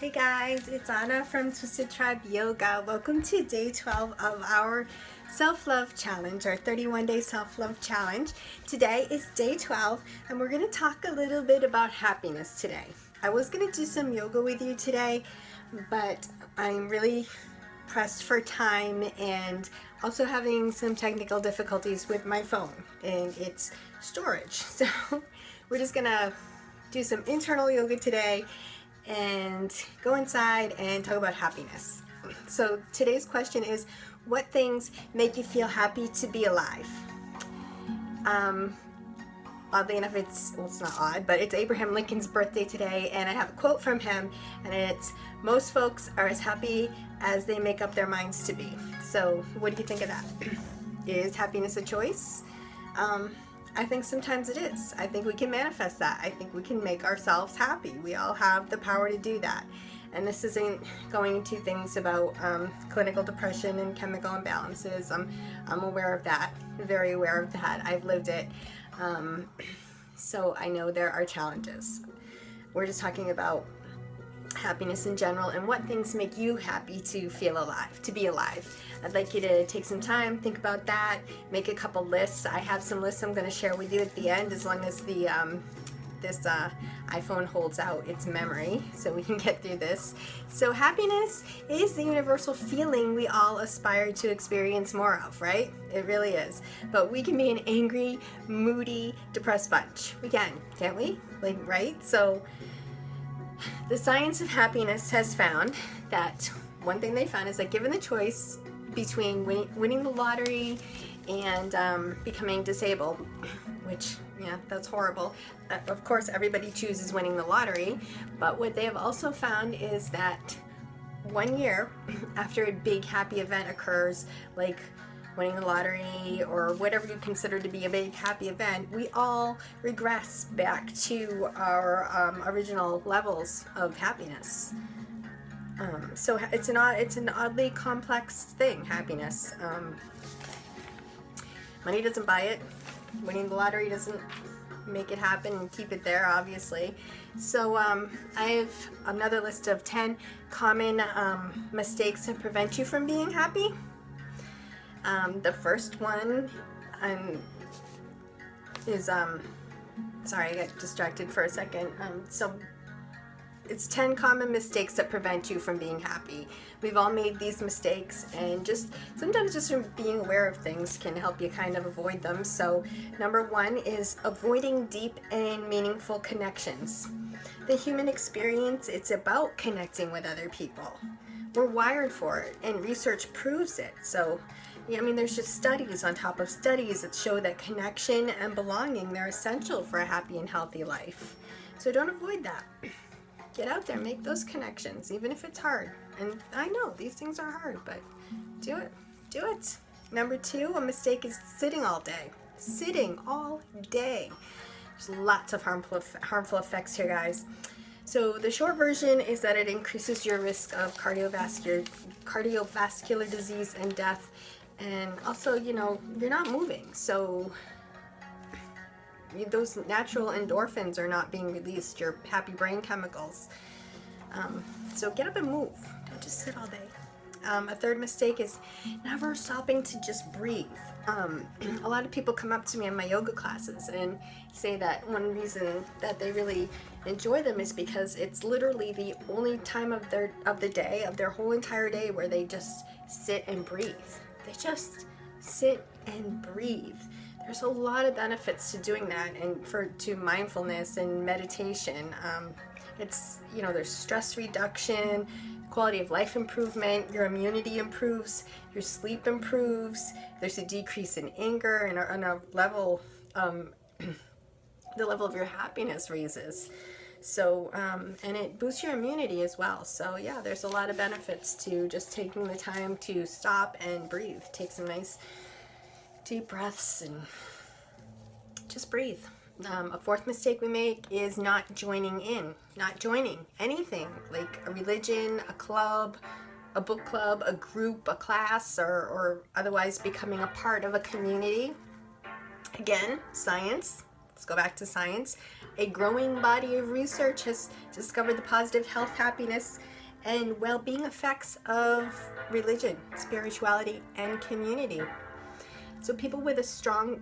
Hey guys, it's Anna from Twisted Tribe Yoga. Welcome to day 12 of our self-love challenge, our 31-day self-love challenge. Today is day 12 and we're going to talk a little bit about happiness today. I was going to do some yoga with you today, but I'm really pressed for time and also having some technical difficulties with my phone and its storage. So we're just going to do some internal yoga today and go inside and talk about happiness. So today's question is, what things make you feel happy to be alive? Oddly enough, it's not odd, but it's Abraham Lincoln's birthday today, and I have a quote from him, and it's, most folks are as happy as they make up their minds to be. So what do you think of that? Is happiness a choice? I think sometimes it is. I think we can manifest that. I think we can make ourselves happy. We all have the power to do that. And this isn't going into things about clinical depression and chemical imbalances. I'm aware of that, very aware of that. I've lived it. So I know there are challenges. We're just talking about happiness in general and what things make you happy to feel alive, to be alive. I'd like you to take some time, think about that, make a couple lists. I have some lists I'm going to share with you at the end, as long as the this iPhone holds out its memory so we can get through this. So happiness is the universal feeling we all aspire to experience more of, right? It really is. But we can be an angry, moody, depressed bunch. We can, can't we? Like, right? So the science of happiness has found that one thing they found is that given the choice between winning the lottery and becoming disabled, which, yeah, that's horrible. Of course, everybody chooses winning the lottery, but what they have also found is that 1 year after a big happy event occurs, like winning the lottery or whatever you consider to be a big happy event, we all regress back to our original levels of happiness. So it's an oddly complex thing, happiness. Money doesn't buy it. Winning the lottery doesn't make it happen and keep it there, obviously. So I have another list of 10 common mistakes that prevent you from being happy. The first one is, sorry, I got distracted for a second. So it's 10 common mistakes that prevent you from being happy. We've all made these mistakes, and sometimes just from being aware of things can help you kind of avoid them. So number 1 is avoiding deep and meaningful connections. The human experience, it's about connecting with other people. We're wired for it, and research proves it. So, yeah, I mean, there's just studies on top of studies that show that connection and belonging, they're essential for a happy and healthy life. So don't avoid that. Get out there, make those connections, even if it's hard. And I know these things are hard, but do it. Do it. Number 2, a mistake is sitting all day. Sitting all day. There's lots of harmful effects here, guys. So the short version is that it increases your risk of cardiovascular disease and death. And also, you're not moving. So those natural endorphins are not being released, your happy brain chemicals. So get up and move. Don't just sit all day. A third mistake is never stopping to just breathe. A lot of people come up to me in my yoga classes and say that one reason that they really enjoy them is because it's literally the only time of the day, of their whole entire day, where they just sit and breathe. They just sit and breathe. There's a lot of benefits to doing that, and to mindfulness and meditation. There's stress reduction, quality of life improvement, your immunity improves, your sleep improves, there's a decrease in anger, and a level, the level of your happiness raises. So, and it boosts your immunity as well. So yeah, there's a lot of benefits to just taking the time to stop and breathe. Take some nice deep breaths and just breathe. A fourth mistake we make is not joining anything, like a religion, a club, a book club, a group, a class, or otherwise becoming a part of a community. Again, science Let's go back to science. A growing body of research has discovered the positive health, happiness, and well-being effects of religion, spirituality, and community. So people with strong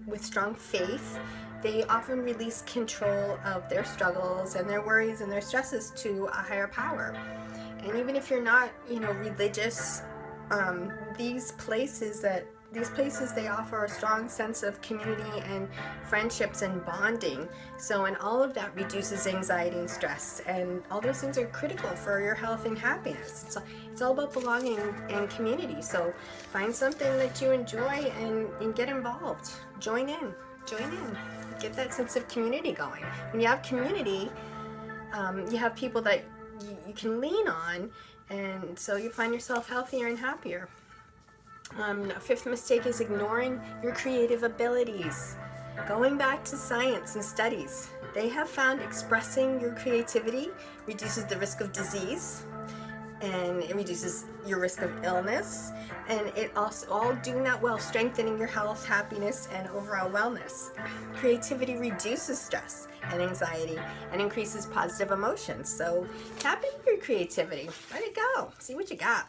faith, they often release control of their struggles and their worries and their stresses to a higher power. And even if you're not, religious, these places, they offer a strong sense of community and friendships and bonding. So, and all of that reduces anxiety and stress, and all those things are critical for your health and happiness. It's all about belonging and community. So find something that you enjoy and get involved. Join in. Get that sense of community going. When you have community, you have people that you can lean on, and so you find yourself healthier and happier. A fifth mistake is ignoring your creative abilities. Going back to science and studies, they have found expressing your creativity reduces the risk of disease, and it reduces your risk of illness, and it also, all doing that while strengthening your health, happiness, and overall wellness. Creativity reduces stress and anxiety and increases positive emotions. So tap into your creativity. Let it go. See what you got.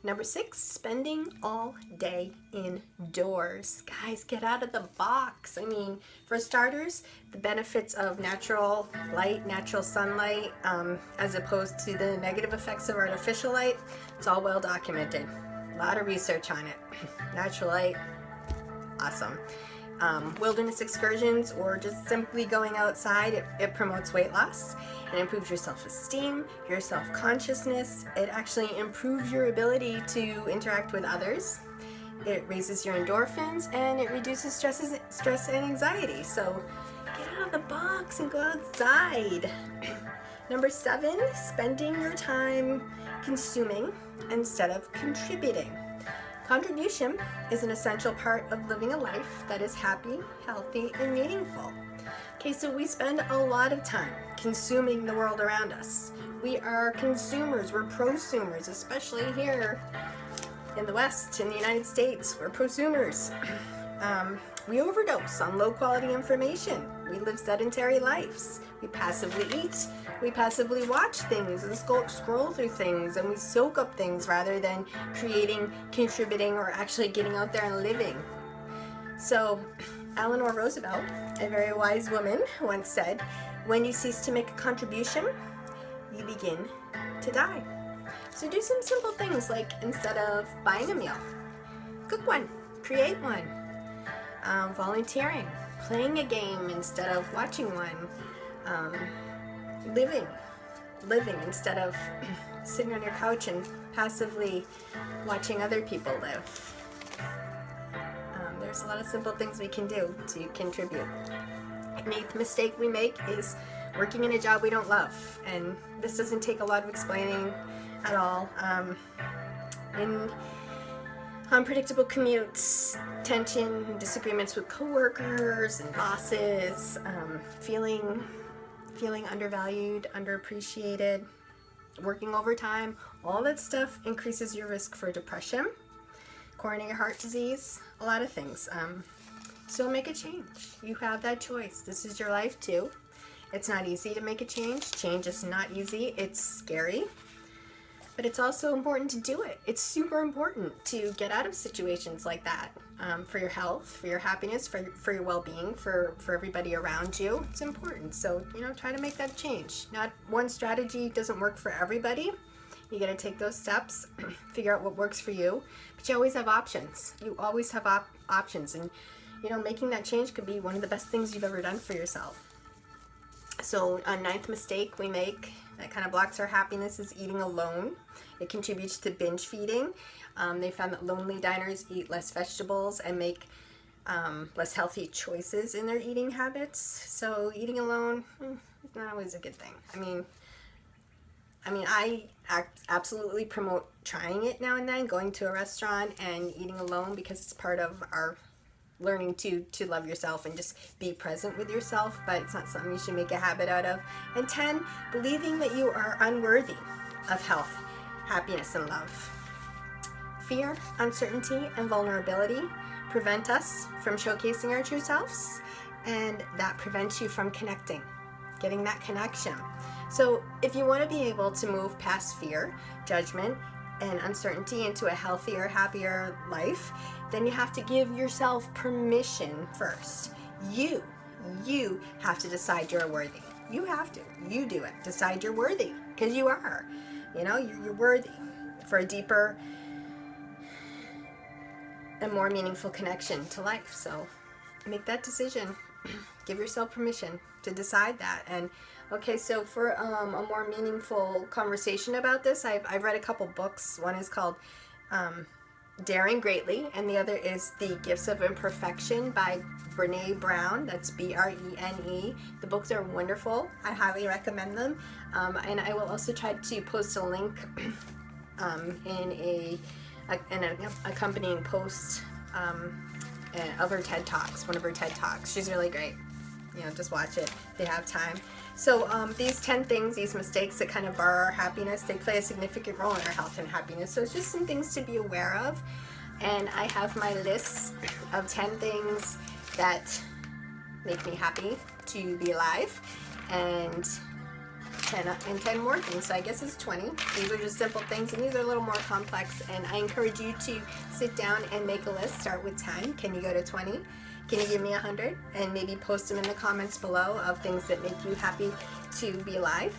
Number 6, spending all day indoors. Guys, get out of the box. I mean, for starters, the benefits of natural light, natural sunlight, as opposed to the negative effects of artificial light, it's all well documented. A lot of research on it. Natural light, awesome. Wilderness excursions or just simply going outside, it promotes weight loss. It improves your self-esteem, your self-consciousness. It actually improves your ability to interact with others. It raises your endorphins, and it reduces stress and anxiety. So get out of the box and go outside. Number 7, spending your time consuming instead of contributing. Contribution is an essential part of living a life that is happy, healthy, and meaningful. Okay, so we spend a lot of time consuming the world around us. We are consumers, we're prosumers, especially here in the West, in the United States, we're prosumers. We overdose on low-quality information. We live sedentary lives. We passively eat. We passively watch things and scroll through things, and we soak up things rather than creating, contributing, or actually getting out there and living. So, Eleanor Roosevelt, a very wise woman, once said, "When you cease to make a contribution, you begin to die." So do some simple things like, instead of buying a meal, cook one, create one. Volunteering, playing a game instead of watching one, living instead of sitting on your couch and passively watching other people live. There's a lot of simple things we can do to contribute. An 8th mistake we make is working in a job we don't love, and this doesn't take a lot of explaining at all. In unpredictable commutes, tension, disagreements with coworkers and bosses, feeling undervalued, underappreciated, working overtime, all that stuff increases your risk for depression, coronary heart disease, a lot of things. So make a change. You have that choice. This is your life too. It's not easy to make a change. Change is not easy. It's scary. But it's also important to do it. It's super important to get out of situations like that, for your health, for your happiness, for your well-being, for everybody around you. It's important. So, try to make that change. Not one strategy doesn't work for everybody. You got to take those steps, figure out what works for you. But you always have options. You always have options. And, making that change could be one of the best things you've ever done for yourself. So a 9th mistake we make that kind of blocks our happiness is eating alone. It contributes to binge feeding. They found that lonely diners eat less vegetables and make less healthy choices in their eating habits. So eating alone is not always a good thing. I absolutely promote trying it now and then, going to a restaurant and eating alone, because it's part of our learning to love yourself and just be present with yourself, but it's not something you should make a habit out of. And 10, believing that you are unworthy of health, happiness, and love. Fear, uncertainty, and vulnerability prevent us from showcasing our true selves, and that prevents you from connecting, getting that connection. So if you want to be able to move past fear, judgment, and uncertainty into a healthier, happier life, then you have to give yourself permission first. You have to decide you're worthy. You have to. You do it. Decide you're worthy, because you are. You're worthy for a deeper and more meaningful connection to life. So make that decision. Give yourself permission to decide that. And okay, so for a more meaningful conversation about this, I've read a couple books. One is called Daring Greatly, and the other is The Gifts of Imperfection by Brene Brown. That's Brene. The books are wonderful. I highly recommend them. And I will also try to post a link in an accompanying post of her TED Talks, one of her TED Talks. She's really great. Just watch it if you have time. So these 10 things, these mistakes that kind of bar our happiness, they play a significant role in our health and happiness. So it's just some things to be aware of. And I have my list of 10 things that make me happy to be alive, and 10 more things. So I guess it's 20. These are just simple things, and these are a little more complex. And I encourage you to sit down and make a list. Start with 10. Can you go to 20? Can you give me 100? And maybe post them in the comments below of things that make you happy to be alive.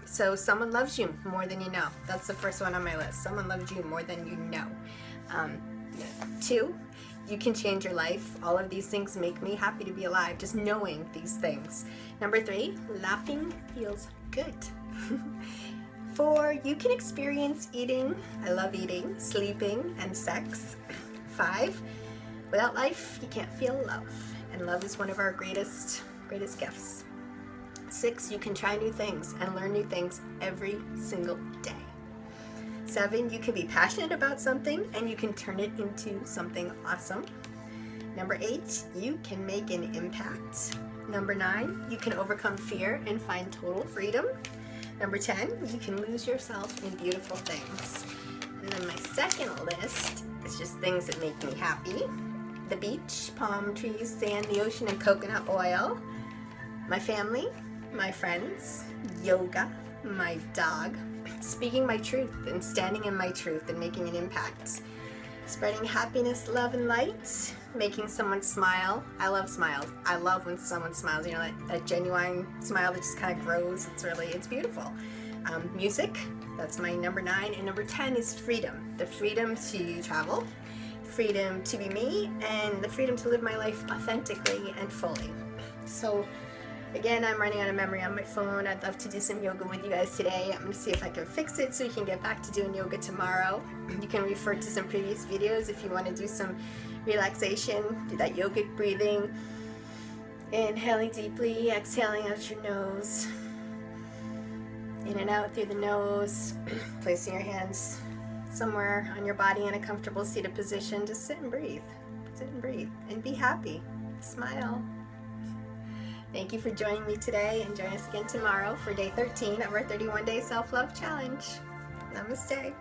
So someone loves you more than you know. That's the first one on my list. Someone loves you more than you know. 2, you can change your life. All of these things make me happy to be alive, just knowing these things. Number 3, laughing feels good. 4, you can experience eating. I love eating, sleeping, and sex. 5, without life, you can't feel love. And love is one of our greatest gifts. 6, you can try new things and learn new things every single day. 7, you can be passionate about something and you can turn it into something awesome. Number 8, you can make an impact. Number 9, you can overcome fear and find total freedom. Number 10, you can lose yourself in beautiful things. And then my second list is just things that make me happy. The beach, palm trees, sand, the ocean, and coconut oil. My family, my friends, yoga, my dog, speaking my truth and standing in my truth and making an impact. Spreading happiness, love, and light. Making someone smile. I love smiles. I love when someone smiles. Like a genuine smile that just kind of grows. It's beautiful. Music, that's my number 9. And number 10 is freedom. The freedom to travel, freedom to be me, and the freedom to live my life authentically and fully. So again, I'm running out of memory on my phone. I'd love to do some yoga with you guys today. I'm going to see if I can fix it so we can get back to doing yoga tomorrow. You can refer to some previous videos if you want to do some relaxation. Do that yogic breathing. Inhaling deeply, exhaling out your nose. In and out through the nose. Placing your hands somewhere on your body in a comfortable seated position. Just sit and breathe. Sit and breathe. And be happy. Smile. Thank you for joining me today, and join us again tomorrow for day 13 of our 31-day self-love challenge. Namaste.